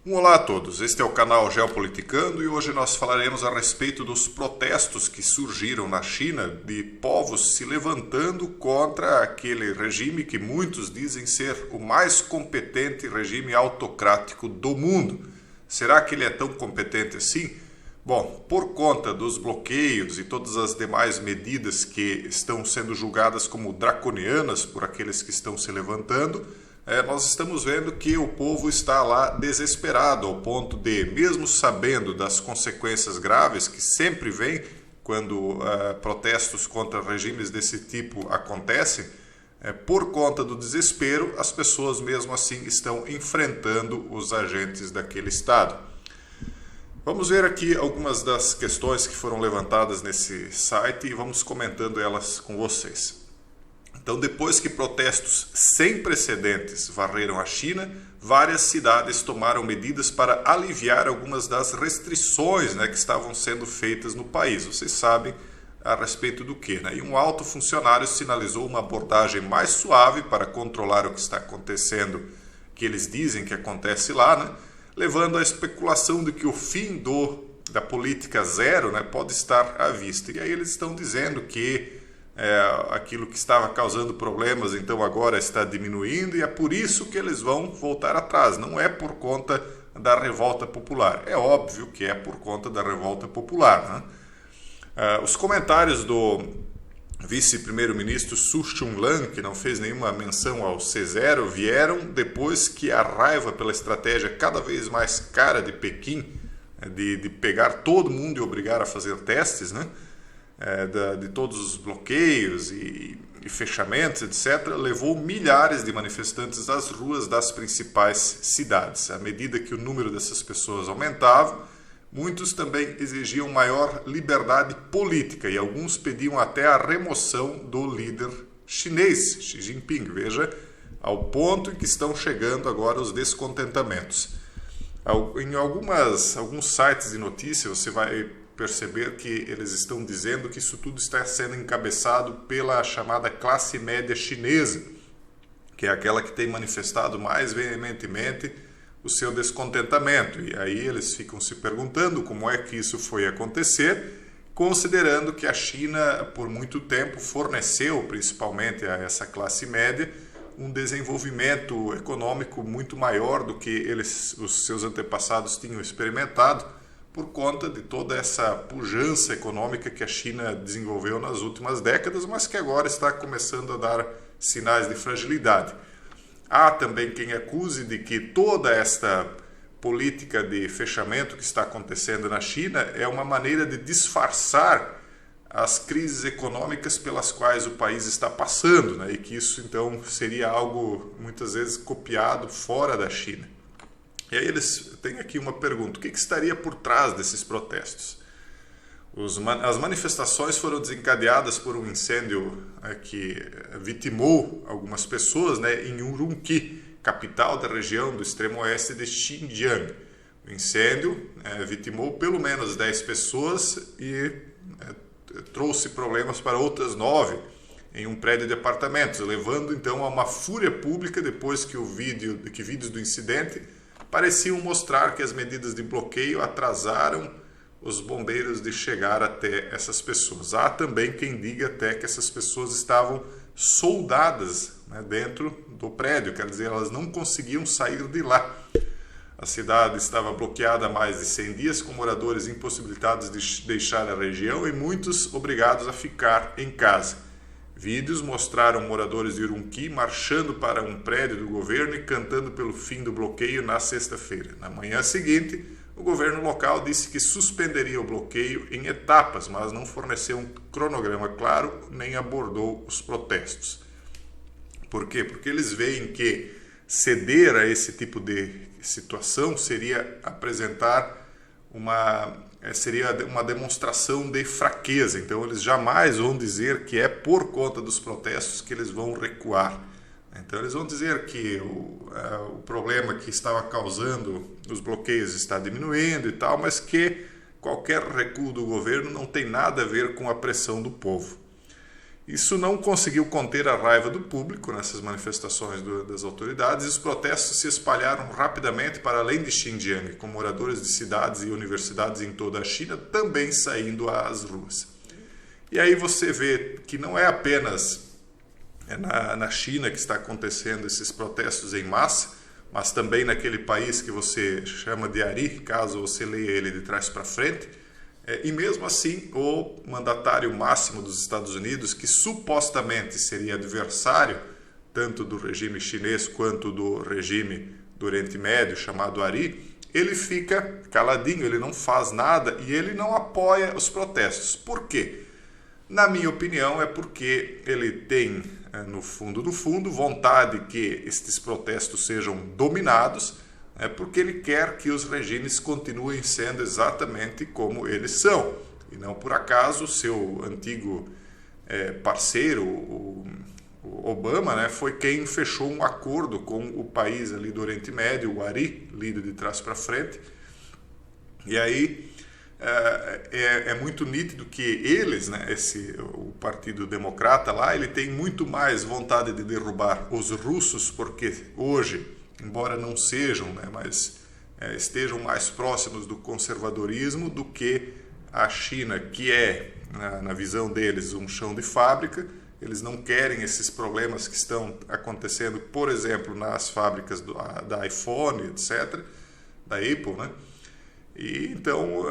Olá a todos, este é o canal Geopoliticando e hoje nós falaremos a respeito dos protestos que surgiram na China de povos se levantando contra aquele regime que muitos dizem ser o mais competente regime autocrático do mundo. Será que ele é tão competente assim? Bom, por conta dos bloqueios e todas as demais medidas que estão sendo julgadas como draconianas por aqueles que estão se levantando, nós estamos vendo que o povo está lá desesperado, ao ponto de, mesmo sabendo das consequências graves que sempre vêm quando protestos contra regimes desse tipo acontecem, por conta do desespero, as pessoas mesmo assim estão enfrentando os agentes daquele Estado. Vamos ver aqui algumas das questões que foram levantadas nesse site e vamos comentando elas com vocês. Então, depois que protestos sem precedentes varreram a China, várias cidades tomaram medidas para aliviar algumas das restrições que estavam sendo feitas no país. Vocês sabem a respeito do que, E um alto funcionário sinalizou uma abordagem mais suave para controlar o que está acontecendo, que eles dizem que acontece lá, levando à especulação de que o fim da política zero pode estar à vista. E aí eles estão dizendo que aquilo que estava causando problemas, então agora está diminuindo e é por isso que eles vão voltar atrás. Não é por conta da revolta popular. É óbvio que é por conta da revolta popular. Os comentários do vice-primeiro-ministro Su Chunlan, que não fez nenhuma menção ao C0, vieram depois que a raiva pela estratégia cada vez mais cara de Pequim, de pegar todo mundo e obrigar a fazer testes, de todos os bloqueios e fechamentos, etc., levou milhares de manifestantes às ruas das principais cidades. À medida que o número dessas pessoas aumentava, muitos também exigiam maior liberdade política e alguns pediam até a remoção do líder chinês, Xi Jinping. Veja, ao ponto em que estão chegando agora os descontentamentos. Em alguns sites de notícias você vai perceber que eles estão dizendo que isso tudo está sendo encabeçado pela chamada classe média chinesa, que é aquela que tem manifestado mais veementemente o seu descontentamento. E aí eles ficam se perguntando como é que isso foi acontecer, considerando que a China por muito tempo forneceu, principalmente a essa classe média, um desenvolvimento econômico muito maior do que os seus antepassados tinham experimentado, por conta de toda essa pujança econômica que a China desenvolveu nas últimas décadas, mas que agora está começando a dar sinais de fragilidade. Há também quem acuse de que toda esta política de fechamento que está acontecendo na China é uma maneira de disfarçar as crises econômicas pelas quais o país está passando, e que isso então seria algo muitas vezes copiado fora da China. E aí eles têm aqui uma pergunta: o que estaria por trás desses protestos? As manifestações foram desencadeadas por um incêndio que vitimou algumas pessoas em Urumqi, capital da região do extremo oeste de Xinjiang. O incêndio vitimou pelo menos 10 pessoas e trouxe problemas para outras 9 em um prédio de apartamentos, levando então a uma fúria pública depois que vídeos do incidente pareciam mostrar que as medidas de bloqueio atrasaram os bombeiros de chegar até essas pessoas. Há também quem diga até que essas pessoas estavam soldadas dentro do prédio, quer dizer, elas não conseguiam sair de lá. A cidade estava bloqueada há mais de 100 dias, com moradores impossibilitados de deixar a região e muitos obrigados a ficar em casa. Vídeos mostraram moradores de Urumqi marchando para um prédio do governo e cantando pelo fim do bloqueio na sexta-feira. Na manhã seguinte, o governo local disse que suspenderia o bloqueio em etapas, mas não forneceu um cronograma claro nem abordou os protestos. Por quê? Porque eles veem que ceder a esse tipo de situação seria uma demonstração de fraqueza. Então eles jamais vão dizer que é por conta dos protestos que eles vão recuar. Então eles vão dizer que o problema que estava causando os bloqueios está diminuindo e tal, mas que qualquer recuo do governo não tem nada a ver com a pressão do povo. Isso não conseguiu conter a raiva do público nessas manifestações das autoridades, e os protestos se espalharam rapidamente para além de Xinjiang, com moradores de cidades e universidades em toda a China também saindo às ruas. E aí você vê que não é apenas na China que está acontecendo esses protestos em massa, mas também naquele país que você chama de Ari, caso você leia ele de trás para frente. E mesmo assim, o mandatário máximo dos Estados Unidos, que supostamente seria adversário tanto do regime chinês quanto do regime do Oriente Médio, chamado Ari, ele fica caladinho, ele não faz nada e ele não apoia os protestos. Por quê? Na minha opinião, é porque ele tem, no fundo, vontade que estes protestos sejam dominados, porque ele quer que os regimes continuem sendo exatamente como eles são. E não por acaso, seu antigo parceiro, o Obama, foi quem fechou um acordo com o país ali do Oriente Médio, o Ari, lido de trás para frente. E aí é muito nítido que eles, o Partido Democrata lá, ele tem muito mais vontade de derrubar os russos, porque hoje, embora não sejam, mas estejam mais próximos do conservadorismo do que a China, que é, na visão deles, um chão de fábrica. Eles não querem esses problemas que estão acontecendo, por exemplo, nas fábricas da iPhone, etc., da Apple, E então,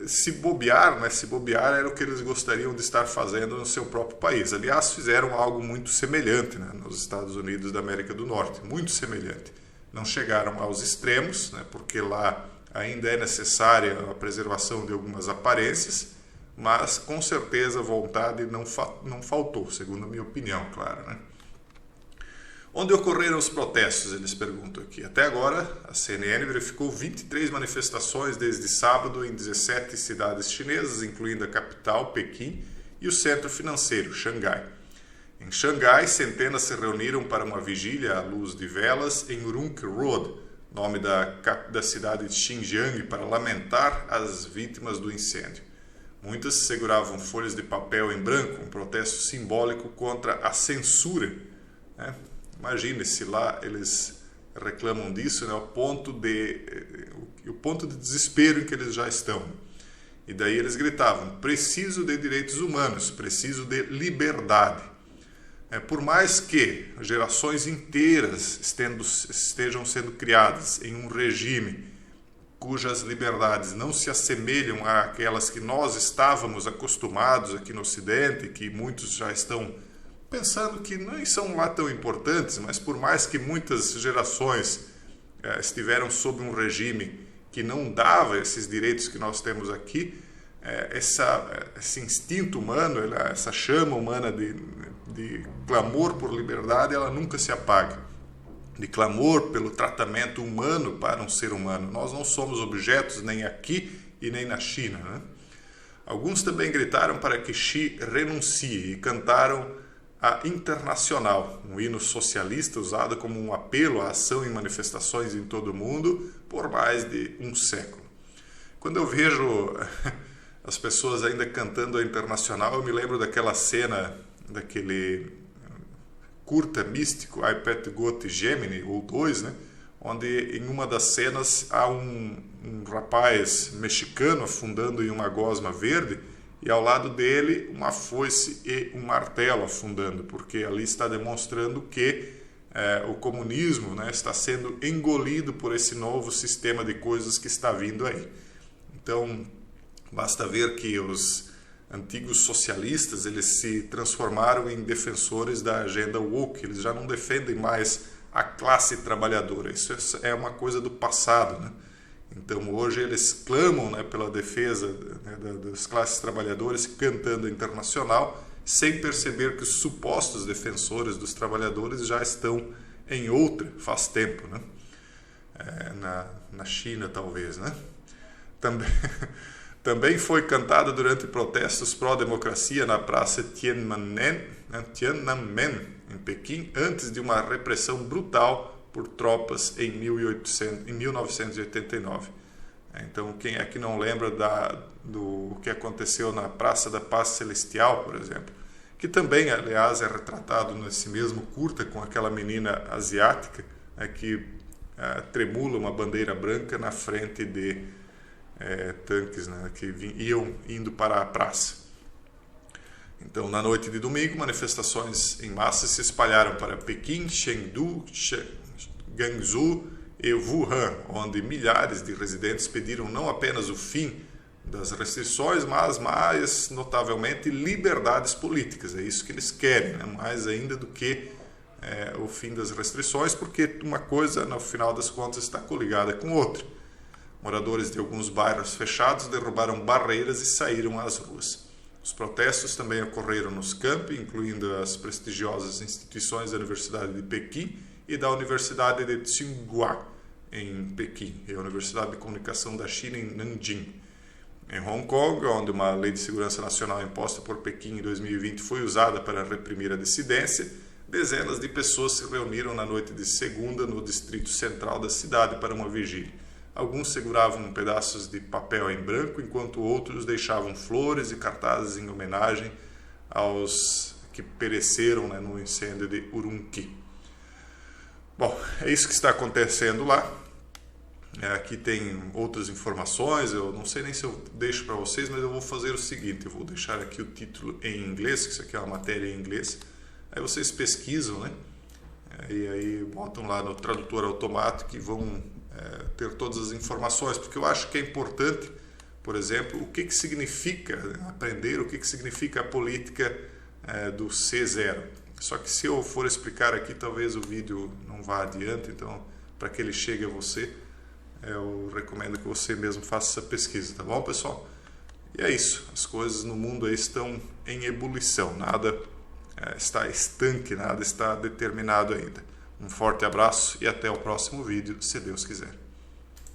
se bobear era o que eles gostariam de estar fazendo no seu próprio país. Aliás, fizeram algo muito semelhante nos Estados Unidos da América do Norte, muito semelhante. Não chegaram aos extremos, porque lá ainda é necessária a preservação de algumas aparências, mas com certeza vontade não faltou, segundo a minha opinião, claro. Onde ocorreram os protestos, eles perguntam aqui. Até agora, a CNN verificou 23 manifestações desde sábado em 17 cidades chinesas, incluindo a capital, Pequim, e o centro financeiro, Xangai. Em Xangai, centenas se reuniram para uma vigília à luz de velas em Urumqi Road, nome da cidade de Xinjiang, para lamentar as vítimas do incêndio. Muitas seguravam folhas de papel em branco, um protesto simbólico contra a censura. Imagine se lá eles reclamam disso, o ponto de desespero em que eles já estão. E daí eles gritavam: preciso de direitos humanos, preciso de liberdade. Por mais que gerações inteiras estejam sendo criadas em um regime cujas liberdades não se assemelham àquelas que nós estávamos acostumados aqui no Ocidente, que muitos já estão pensando que não são lá tão importantes, mas por mais que muitas gerações estiveram sob um regime que não dava esses direitos que nós temos aqui, esse instinto humano, essa chama humana de clamor por liberdade, ela nunca se apaga. De clamor pelo tratamento humano para um ser humano. Nós não somos objetos nem aqui e nem na China. Alguns também gritaram para que Xi renuncie e cantaram a Internacional, um hino socialista usado como um apelo à ação em manifestações em todo o mundo por mais de um século. Quando eu vejo as pessoas ainda cantando a Internacional, eu me lembro daquela cena, daquele curta místico, I Pet Goat Gemini, ou 2, onde em uma das cenas há um rapaz mexicano afundando em uma gosma verde e ao lado dele uma foice e um martelo afundando, porque ali está demonstrando que o comunismo está sendo engolido por esse novo sistema de coisas que está vindo aí. Então, basta ver que os antigos socialistas, eles se transformaram em defensores da agenda woke, eles já não defendem mais a classe trabalhadora, isso é uma coisa do passado. Então hoje eles clamam pela defesa das classes trabalhadoras, cantando a Internacional, sem perceber que os supostos defensores dos trabalhadores já estão em outra faz tempo, na China talvez. Também foi cantada durante protestos pró-democracia na praça Tiananmen, em Pequim, antes de uma repressão brutal por tropas em 1989. Então, quem é que não lembra do que aconteceu na Praça da Paz Celestial, por exemplo? que também, aliás, é retratado nesse mesmo curta com aquela menina asiática, que tremula uma bandeira branca na frente de tanques, né, que iam indo para a praça. Então, na noite de domingo, manifestações em massa se espalharam para Pequim, Chengdu, Guangzhou e Wuhan, onde milhares de residentes pediram não apenas o fim das restrições, mas mais notavelmente liberdades políticas. É isso que eles querem, né? Mais ainda do que o fim das restrições, porque uma coisa, no final das contas, está coligada com outra. Moradores de alguns bairros fechados derrubaram barreiras e saíram às ruas. Os protestos também ocorreram nos campi, incluindo as prestigiosas instituições da Universidade de Pequim e da Universidade de Tsinghua, em Pequim, e a Universidade de Comunicação da China, em Nanjing. Em Hong Kong, onde uma lei de segurança nacional imposta por Pequim em 2020 foi usada para reprimir a dissidência, dezenas de pessoas se reuniram na noite de segunda no distrito central da cidade para uma vigília. Alguns seguravam pedaços de papel em branco, enquanto outros deixavam flores e cartazes em homenagem aos que pereceram, né, no incêndio de Urumqi. Bom, é isso que está acontecendo lá. Aqui tem outras informações, eu não sei nem se eu deixo para vocês, mas eu vou fazer o seguinte, eu vou deixar aqui o título em inglês, que isso aqui é uma matéria em inglês, aí vocês pesquisam, né? E aí botam lá no tradutor automático e vão ter todas as informações, porque eu acho que é importante, por exemplo, o que significa aprender, o que significa a política do C0. Só que se eu for explicar aqui, talvez o vídeo não vá adiante, então para que ele chegue a você, eu recomendo que você mesmo faça essa pesquisa, tá bom, pessoal? E é isso, as coisas no mundo aí estão em ebulição, nada está estanque, nada está determinado ainda. Um forte abraço e até o próximo vídeo, se Deus quiser.